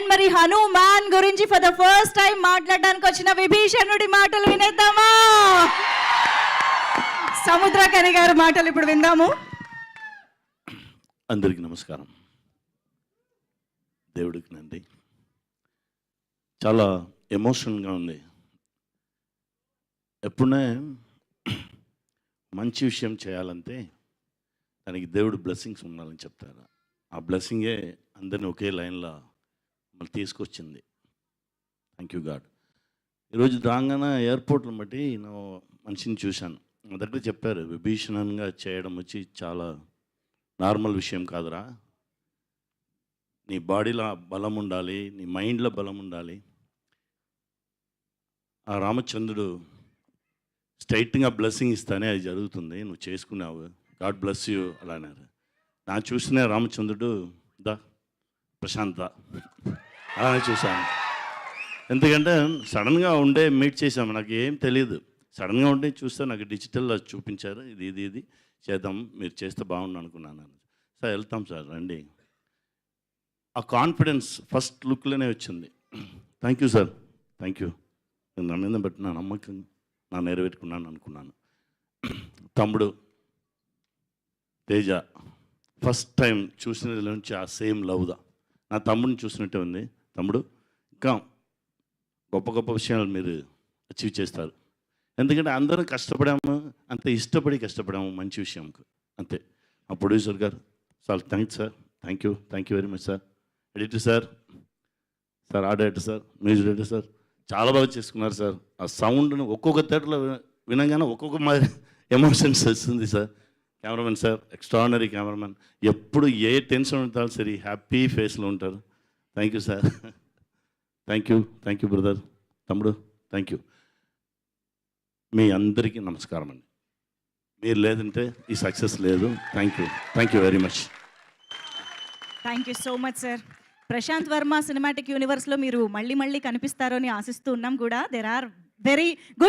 And మరి హనుమాన్ గురించి for the first time మాట్లాడడానికి వచ్చిన విభీషణుడి మాటలు వినేద్దామా? సముద్రకని గారి మాటలు ఇప్పుడు విందాము. అందరికీ నమస్కారం. దేవుడికి నంది. చాలా ఎమోషనల్గా ఉంది. ఎప్పుడే మంచి విషయం చేయాలంటే దానికి దేవుడు బ్లెస్సింగ్స్ ఉండాలని చెప్తారు. ఆ బ్లెస్సింగే అందరిని ఒకే లైన్లో మళ్ళీ తీసుకొచ్చింది. Thank you God. ఈరోజు రాగానే ఎయిర్పోర్ట్ని బట్టి నేను మనిషిని చూశాను. మొదట చెప్పారు, విభీషణంగా చేయడం వచ్చి చాలా నార్మల్ విషయం కాదురా, నీ బాడీలో బలం ఉండాలి, నీ మైండ్లో బలం ఉండాలి. ఆ రామచంద్రుడు స్ట్రైట్గా బ్లెస్సింగ్ ఇస్తానే అది జరుగుతుంది, నువ్వు చేసుకున్నావు, గాడ్ బ్లెస్ యూ అలా అన్నారు. నా చూసిన రామచంద్రుడు దా ప్రశాంత అలానే చూశాను. ఎందుకంటే సడన్గా ఉండే మీట్ చేశాము, నాకు ఏం తెలియదు. సడన్గా ఉండే చూస్తే నాకు డిజిటల్లో చూపించారు, ఇది చేద్దాం, మీరు చేస్తే బాగుండు అనుకున్నాను. సార్ వెళ్తాం సార్ రండి. ఆ కాన్ఫిడెన్స్ ఫస్ట్ లుక్లోనే వచ్చింది. Thank you sir, thank you. నేను నా మీద బట్టి నా నమ్మకం నా నెరవేర్చుకున్నాను అనుకున్నాను. తమ్ముడు తేజ ఫస్ట్ టైం చూసిన నుంచి ఆ సేమ్ లవ్దా నా తమ్ముడిని చూసినట్టే ఉంది. తమ్ముడు ఇంకా గొప్ప గొప్ప విషయాలు మీరు అచీవ్ చేస్తారు. ఎందుకంటే అందరం కష్టపడాము, అంత ఇష్టపడి కష్టపడాము మంచి విషయంకు, అంతే. ఆ ప్రొడ్యూసర్ గారు sir thanks sir, thank you very much sir. Editor sir, art director sir, music director sir, చాలా బాగా చేసుకున్నారు సార్. ఆ సౌండ్ను ఒక్కొక్క థియేటర్లో వినగానే ఒక్కొక్క మాదిరి ఎమోషన్స్ వస్తుంది sir. Cameraman sir, extraordinary cameraman, ఎప్పుడు ఏ టెన్షన్ ఉంటారు సరే హ్యాపీ ఫేస్లో ఉంటారు. Thank you sir, thank you brother. తమ్ముడు థ్యాంక్ యూ. మీ అందరికీ నమస్కారం అండి. మీరు లేదంటే ఈ సక్సెస్ లేదు. Thank you very much. Thank you so much sir. Prasanth Varma cinematic యూనివర్స్లో మీరు మళ్ళీ కనిపిస్తారని ఆశిస్తూ ఉన్నాం కూడా. There are very good